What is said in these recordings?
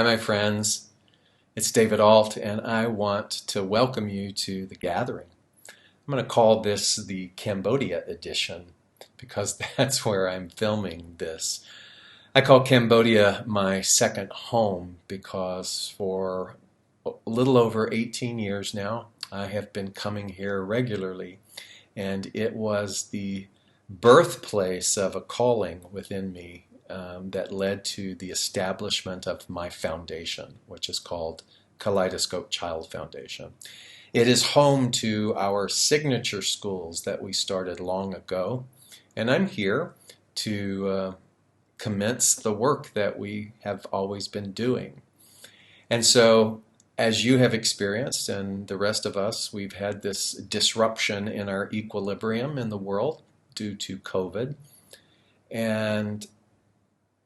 Hi, my friends. It's David Ault, and I want to welcome you to the gathering. I'm going to call this the Cambodia edition because that's where I'm filming this. I call Cambodia my second home because for a little over 18 years now, I have been coming here regularly, and it was the birthplace of a calling within me that led to the establishment of my foundation, which is called Kaleidoscope Child Foundation. It is home to our signature schools that we started long ago, and I'm here to commence the work that we have always been doing. And so, as you have experienced, and the rest of us, we've had this disruption in our equilibrium in the world due to COVID. And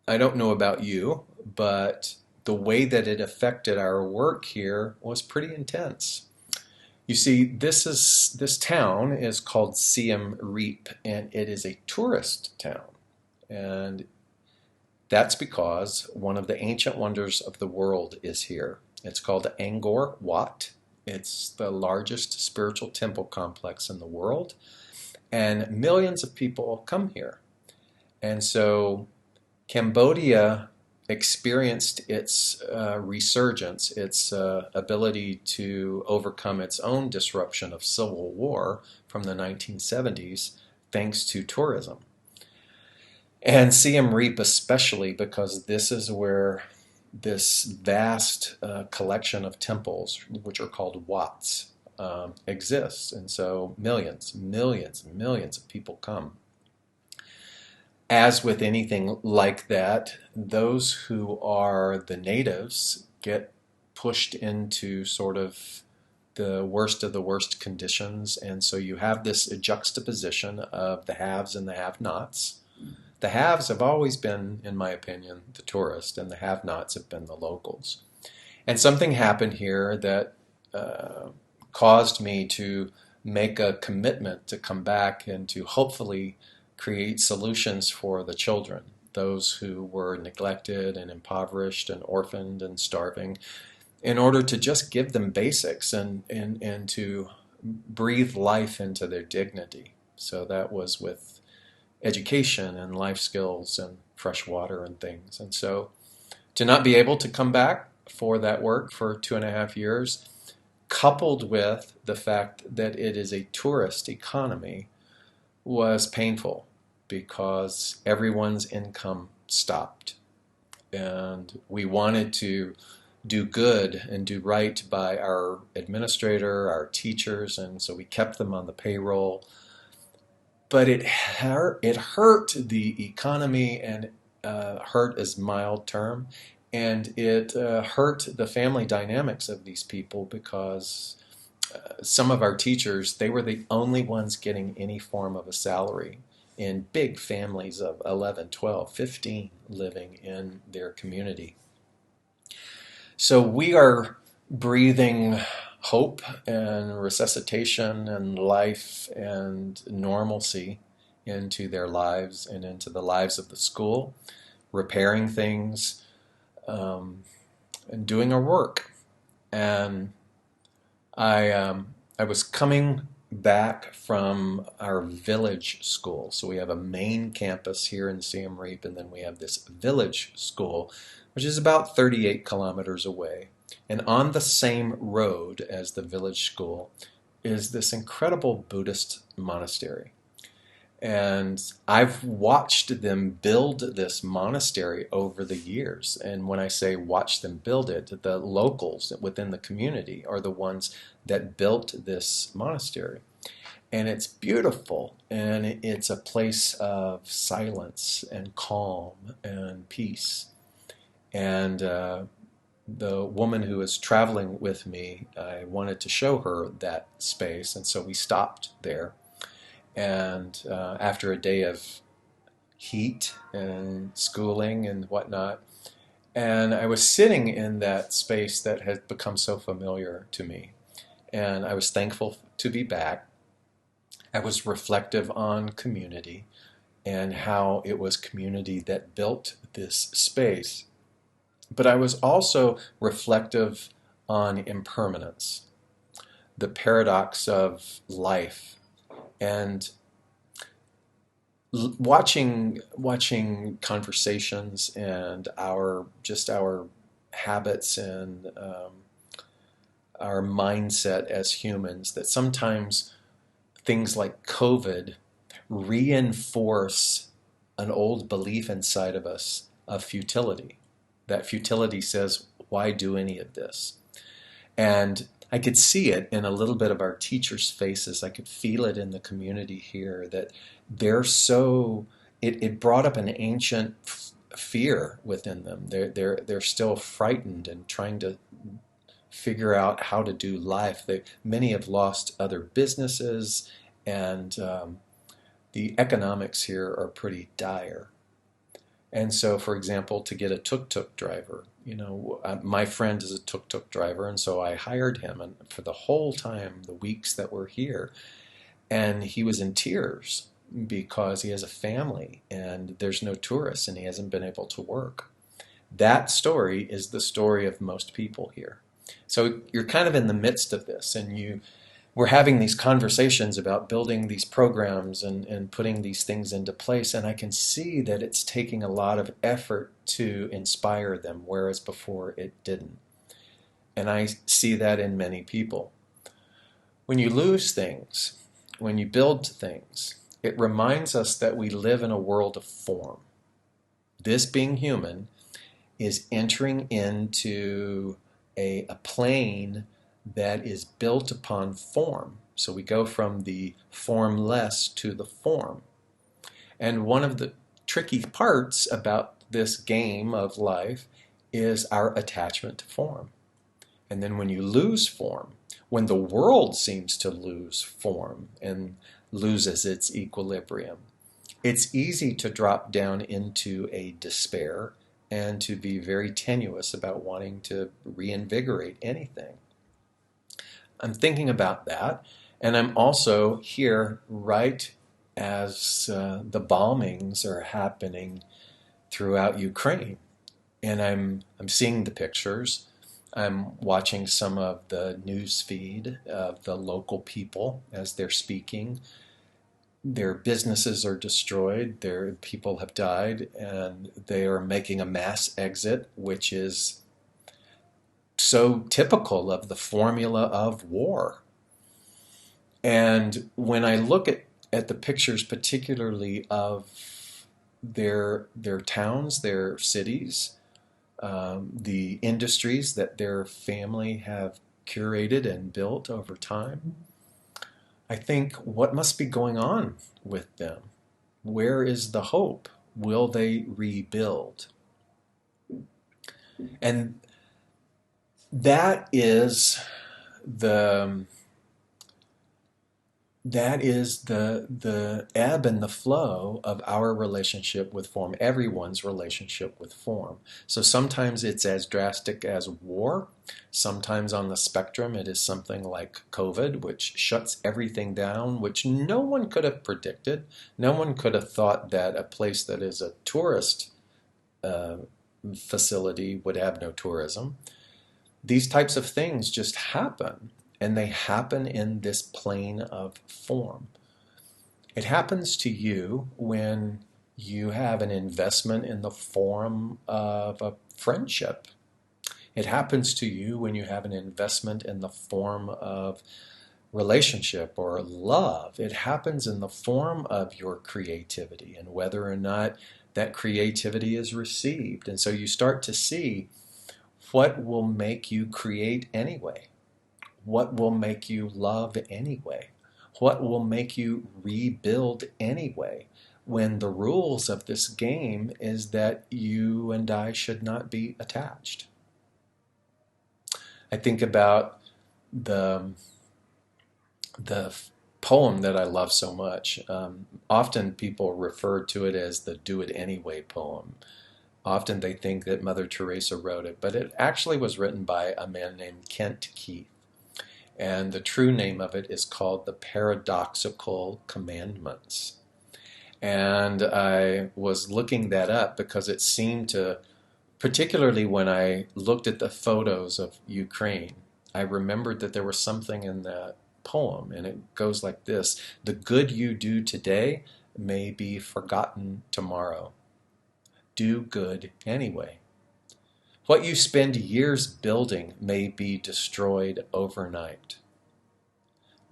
I don't know about you, but the way that it affected our work here was pretty intense. You see, this town is called Siem Reap, and it is a tourist town. And that's because one of the ancient wonders of the world is here. It's called Angkor Wat. It's the largest spiritual temple complex in the world, and millions of people come here. And so Cambodia experienced its resurgence, its ability to overcome its own disruption of civil war from the 1970s thanks to tourism. And Siem Reap especially because this is where this vast collection of temples, which are called Wats, exists. And so millions of people come. As with anything like that, those who are the natives get pushed into sort of the worst conditions, and so you have this juxtaposition of the haves and the have-nots. The haves have always been, in my opinion, the tourists, and the have-nots have been the locals. And something happened here that caused me to make a commitment to come back and to hopefully create solutions for the children, those who were neglected and impoverished and orphaned and starving, in order to just give them basics and to breathe life into their dignity. So that was with education and life skills and fresh water and things. And so to not be able to come back for that work for 2.5 years, coupled with the fact that it is a tourist economy, was painful because everyone's income stopped. And we wanted to do good and do right by our administrator, our teachers, and so we kept them on the payroll. But it hurt the economy, and hurt is mild term, and it hurt the family dynamics of these people because some of our teachers, they were the only ones getting any form of a salary in big families of 11, 12, 15 living in their community. So we are breathing hope and resuscitation and life and normalcy into their lives and into the lives of the school, repairing things, and doing our work. And I was coming back from our village school. So we have a main campus here in Siem Reap, and then we have this village school, which is about 38 kilometers away. And on the same road as the village school is this incredible Buddhist monastery. And I've watched them build this monastery over the years. And when I say watch them build it, the locals within the community are the ones that built this monastery. And it's beautiful, and it's a place of silence and calm and peace. And the woman who was traveling with me, I wanted to show her that space, and so we stopped there. And after a day of heat and schooling and whatnot, and I was sitting in that space that had become so familiar to me. And I was thankful to be back. I was reflective on community and how it was community that built this space. But I was also reflective on impermanence, the paradox of life, and watching conversations and our habits and our mindset as humans, that sometimes things like COVID reinforce an old belief inside of us of futility. That futility says, why do any of this? And I could see it in a little bit of our teachers' faces. I could feel it in the community here that they're so, it brought up an ancient fear within them. They're still frightened and trying to figure out how to do life. Many have lost other businesses, and the economics here are pretty dire. And so, for example, to get a tuk-tuk driver, my friend is a tuk-tuk driver, and so I hired him. And for the whole time, the weeks that we're here, and he was in tears because he has a family and there's no tourists and he hasn't been able to work. That story is the story of most people here. So you're kind of in the midst of this, and we're having these conversations about building these programs and putting these things into place, and I can see that it's taking a lot of effort to inspire them, whereas before it didn't. And I see that in many people. When you lose things, when you build things, it reminds us that we live in a world of form. This, being human, is entering into a plane that is built upon form. So we go from the formless to the form. And one of the tricky parts about this game of life is our attachment to form. And then when you lose form, when the world seems to lose form and loses its equilibrium, it's easy to drop down into a despair and to be very tenuous about wanting to reinvigorate anything. I'm thinking about that, and I'm also here right as the bombings are happening throughout Ukraine, and I'm seeing the pictures. I'm watching some of the news feed of the local people as they're speaking. Their businesses are destroyed, their people have died, and they are making a mass exit, which is so typical of the formula of war. And when I look at the pictures, particularly of their towns, their cities, the industries that their family have curated and built over time, I think, what must be going on with them? Where is the hope? Will they rebuild? And that is the ebb and the flow of our relationship with form, everyone's relationship with form. So sometimes it's as drastic as war. Sometimes on the spectrum it is something like COVID, which shuts everything down, which no one could have predicted. No one could have thought that a place that is a tourist facility would have no tourism. These types of things just happen. And they happen in this plane of form. It happens to you when you have an investment in the form of a friendship. It happens to you when you have an investment in the form of relationship or love. It happens in the form of your creativity and whether or not that creativity is received. And so you start to see what will make you create anyway. What will make you love anyway? What will make you rebuild anyway? When the rules of this game is that you and I should not be attached. I think about the poem that I love so much. Often people refer to it as the Do It Anyway poem. Often they think that Mother Teresa wrote it, but it actually was written by a man named Kent Keith. And the true name of it is called The Paradoxical Commandments. And I was looking that up because it seemed to particularly when I looked at the photos of Ukraine, I remembered that there was something in that poem, and it goes like this: the good you do today may be forgotten tomorrow. Do good anyway. What you spend years building may be destroyed overnight.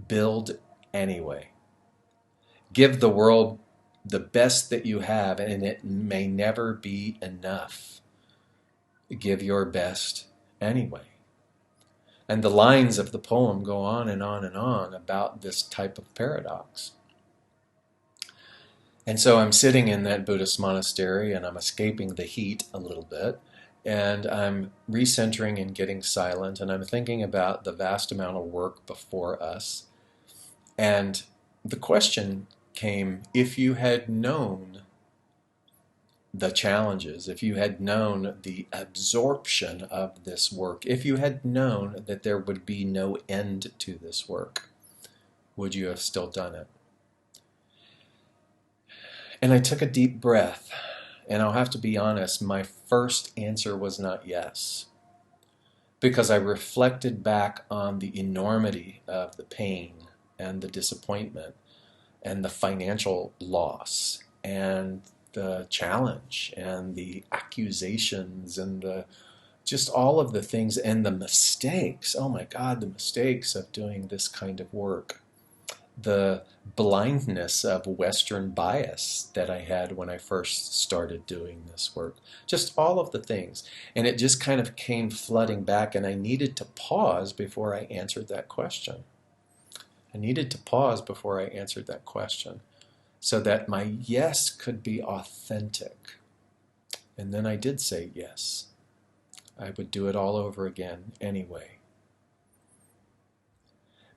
Build anyway. Give the world the best that you have, and it may never be enough. Give your best anyway. And the lines of the poem go on and on and on about this type of paradox. And so I'm sitting in that Buddhist monastery and I'm escaping the heat a little bit, and I'm recentering and getting silent, and I'm thinking about the vast amount of work before us. And the question came, if you had known the challenges, if you had known the absorption of this work, if you had known that there would be no end to this work, would you have still done it? And I took a deep breath, and I'll have to be honest, my first answer was not yes, because I reflected back on the enormity of the pain and the disappointment and the financial loss and the challenge and the accusations and the just all of the things and the mistakes. Oh my God, the mistakes of doing this kind of work. The blindness of Western bias that I had when I first started doing this work. Just all of the things. And it just kind of came flooding back, and I needed to pause before I answered that question. I needed to pause before I answered that question so that my yes could be authentic. And then I did say yes. I would do it all over again anyway.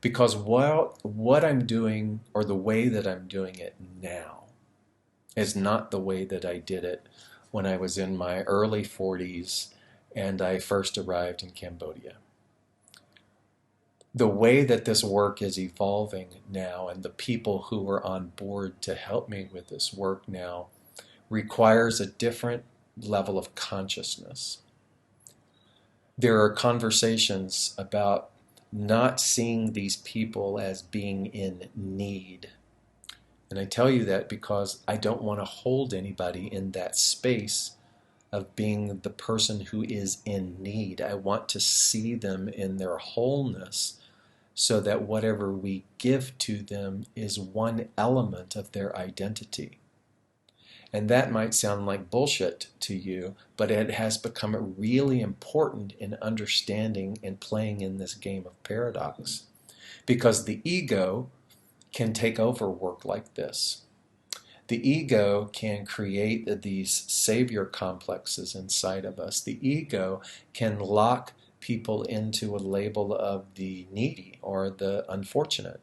Because what I'm doing, or the way that I'm doing it now, is not the way that I did it when I was in my early 40s and I first arrived in Cambodia. The way that this work is evolving now, and the people who are on board to help me with this work now, requires a different level of consciousness. There are conversations about not seeing these people as being in need. And I tell you that because I don't want to hold anybody in that space of being the person who is in need. I want to see them in their wholeness so that whatever we give to them is one element of their identity. And that might sound like bullshit to you, but it has become really important in understanding and playing in this game of paradox. Because the ego can take over work like this. The ego can create these savior complexes inside of us. The ego can lock people into a label of the needy or the unfortunate.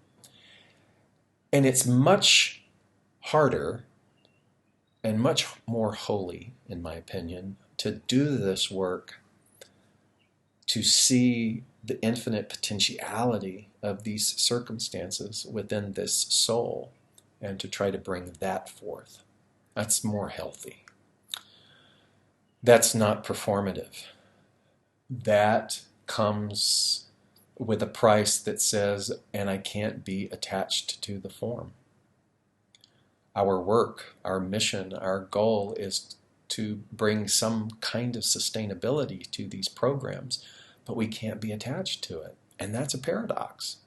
And it's much harder and much more holy, in my opinion, to do this work, to see the infinite potentiality of these circumstances within this soul, and to try to bring that forth. That's more healthy. That's not performative. That comes with a price that says, and I can't be attached to the form. Our work, our mission, our goal is to bring some kind of sustainability to these programs, but we can't be attached to it. And that's a paradox.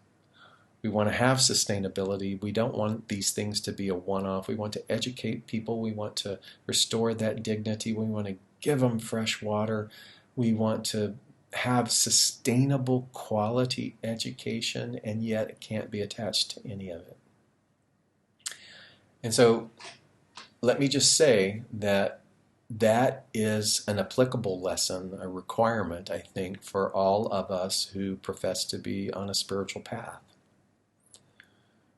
We want to have sustainability. We don't want these things to be a one-off. We want to educate people. We want to restore that dignity. We want to give them fresh water. We want to have sustainable quality education, and yet it can't be attached to any of it. And so let me just say that that is an applicable lesson, a requirement, I think, for all of us who profess to be on a spiritual path.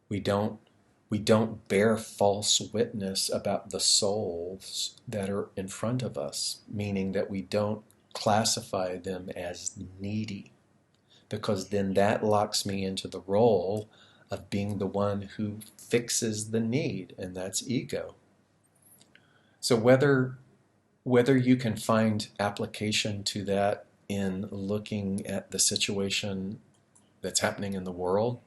We don't bear false witness about the souls that are in front of us, meaning that we don't classify them as needy, because then that locks me into the role of being the one who fixes the need, and that's ego. So whether whether you can find application to that in looking at the situation that's happening in the world,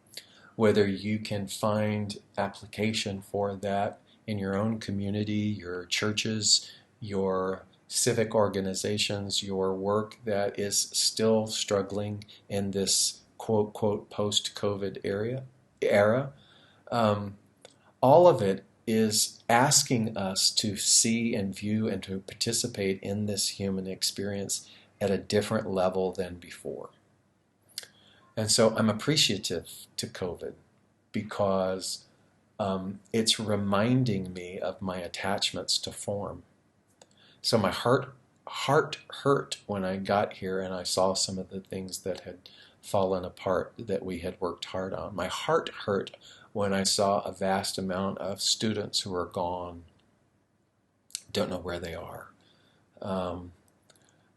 whether you can find application for that in your own community, your churches, your civic organizations, your work that is still struggling in this quote, quote, post-COVID era. Um, all of it is asking us to see and view and to participate in this human experience at a different level than before. And so I'm appreciative to COVID because it's reminding me of my attachments to form. So my heart hurt when I got here and I saw some of the things that had fallen apart that we had worked hard on. My heart hurt when I saw a vast amount of students who are gone, don't know where they are.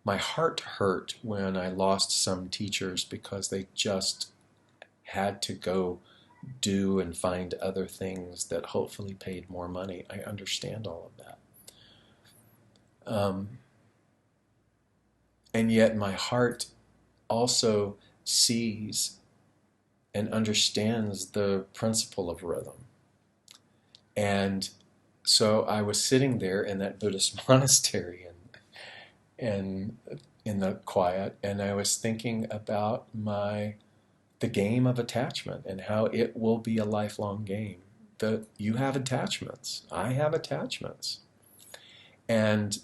My heart hurt when I lost some teachers because they just had to go do and find other things that hopefully paid more money. I understand all of that. And yet my heart also sees and understands the principle of rhythm. And so I was sitting there in that Buddhist monastery and in the quiet, and I was thinking about the game of attachment and how it will be a lifelong game. You have attachments. I have attachments. And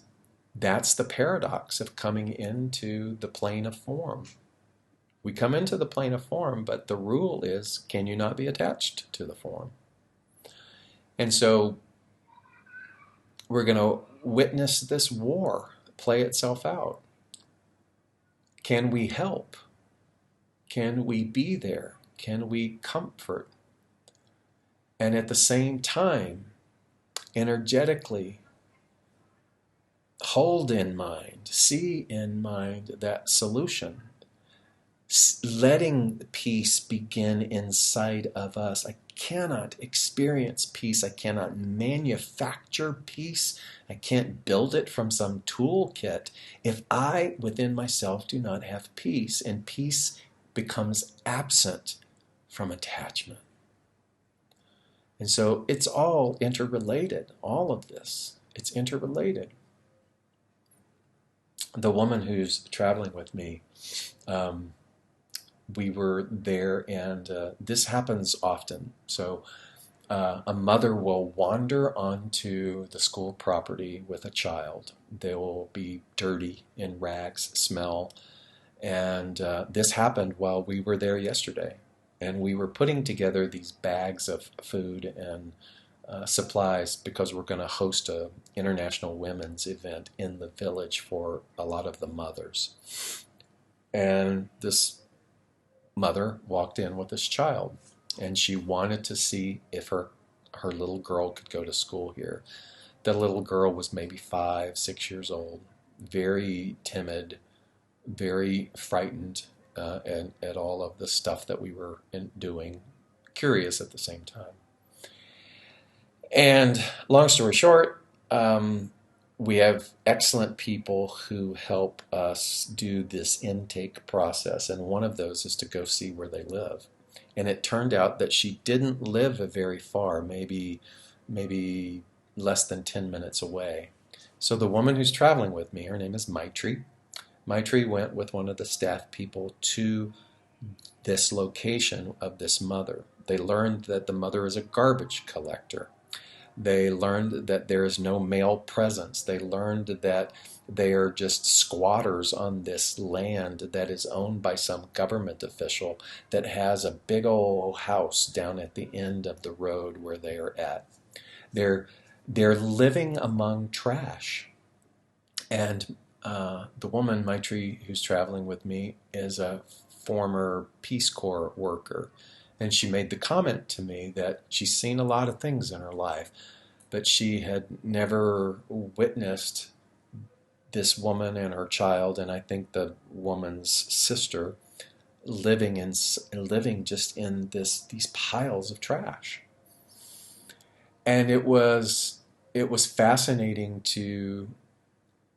that's the paradox of coming into the plane of form. We come into the plane of form, but the rule is, can you not be attached to the form? And so we're going to witness this war play itself out. Can we help? Can we be there? Can we comfort? And at the same time, energetically hold in mind, see in mind that solution. Letting peace begin inside of us. I cannot experience peace. I cannot manufacture peace. I can't build it from some toolkit if I, within myself, do not have peace. And peace becomes absent from attachment. And so it's all interrelated, all of this. It's interrelated. The woman who's traveling with me, we were there, and this happens often. So a mother will wander onto the school property with a child. They will be dirty, in rags, smell. And this happened while we were there yesterday. And we were putting together these bags of food and supplies because we're going to host an international women's event in the village for a lot of the mothers. And this mother walked in with this child, and she wanted to see if her little girl could go to school here. The little girl was maybe 5, 6 years old, very timid, very frightened at all of the stuff that we were doing, curious at the same time. And long story short, we have excellent people who help us do this intake process, and one of those is to go see where they live. And it turned out that she didn't live very far, maybe less than 10 minutes away. So the woman who's traveling with me, her name is Maitri. Maitri went with one of the staff people to this location of this mother. They learned that the mother is a garbage collector. They learned that there is no male presence. They learned that they are just squatters on this land that is owned by some government official that has a big old house down at the end of the road where they are at. They're living among trash. And the woman, Maitri, who's traveling with me, is a former Peace Corps worker. And she made the comment to me that she's seen a lot of things in her life, but she had never witnessed this woman and her child, and I think the woman's sister, living just in these piles of trash. And it was fascinating to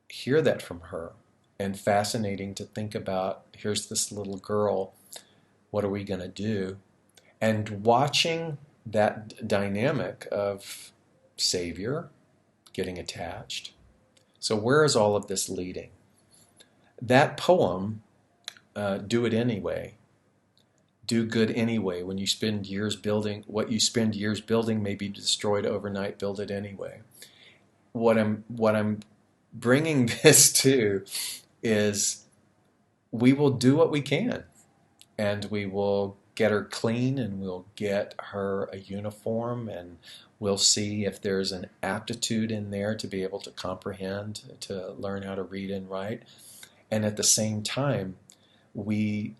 hear that from her, and fascinating to think about, here's this little girl, what are we going to do? And watching that dynamic of Savior getting attached. So where is all of this leading? That poem, Do It Anyway, do good anyway. When you spend years building, what you spend years building may be destroyed overnight, build it anyway. What I'm bringing this to is we will do what we can, and we will get her clean, and we'll get her a uniform, and we'll see if there's an aptitude in there to be able to comprehend, to learn how to read and write. And at the same time, we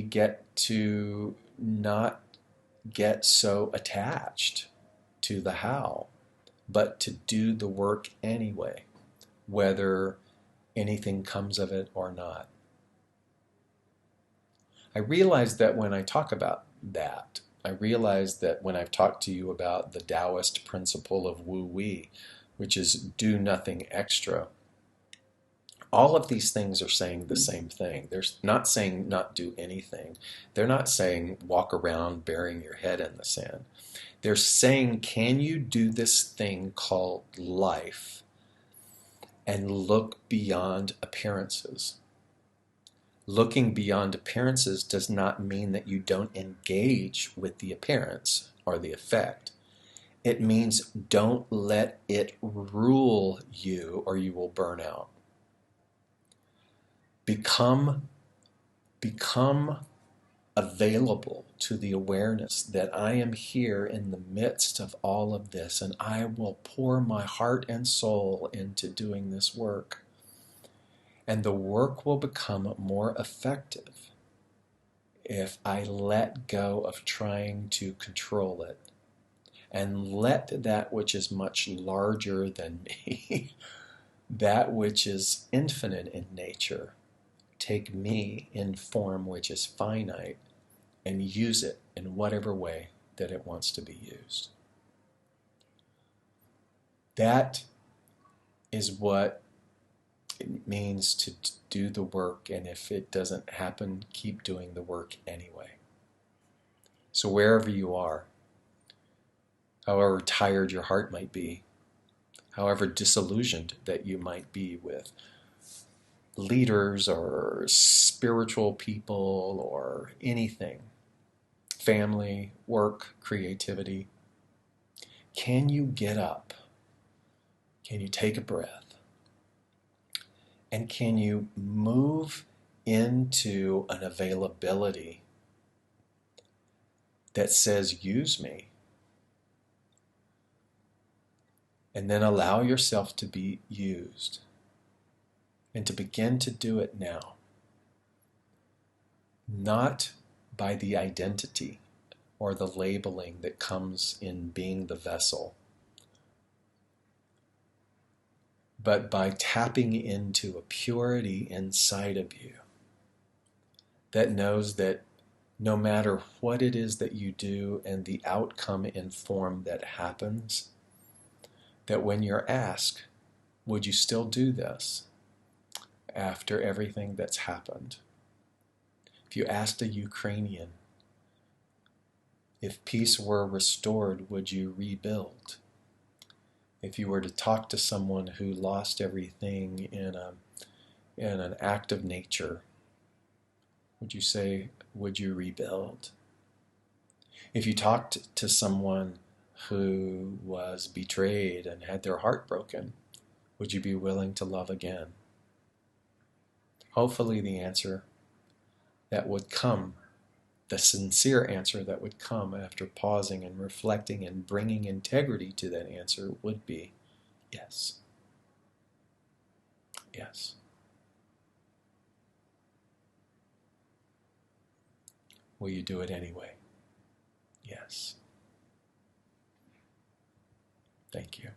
get to not get so attached to the how, but to do the work anyway, whether anything comes of it or not. I realize that when I talk about that, I realize that when I've talked to you about the Taoist principle of Wu Wei, which is do nothing extra, all of these things are saying the same thing. They're not saying not do anything. They're not saying walk around burying your head in the sand. They're saying, can you do this thing called life and look beyond appearances? Looking beyond appearances does not mean that you don't engage with the appearance or the effect. It means don't let it rule you or you will burn out. Become available to the awareness that I am here in the midst of all of this, and I will pour my heart and soul into doing this work. And the work will become more effective if I let go of trying to control it and let that which is much larger than me, that which is infinite in nature, take me in form which is finite and use it in whatever way that it wants to be used. That is what it means to do the work, and if it doesn't happen, keep doing the work anyway. So wherever you are, however tired your heart might be, however disillusioned that you might be with leaders or spiritual people or anything, family, work, creativity, can you get up? Can you take a breath? And can you move into an availability that says, use me? And then allow yourself to be used. And to begin to do it now. Not by the identity or the labeling that comes in being the vessel, but by tapping into a purity inside of you that knows that no matter what it is that you do and the outcome in form that happens, that when you're asked, would you still do this after everything that's happened? If you asked a Ukrainian, if peace were restored, would you rebuild? If you were to talk to someone who lost everything in an act of nature, would you say, would you rebuild? If you talked to someone who was betrayed and had their heart broken, would you be willing to love again? Hopefully the answer that would come, the sincere answer that would come after pausing and reflecting and bringing integrity to that answer would be yes. Yes. Will you do it anyway? Yes. Thank you.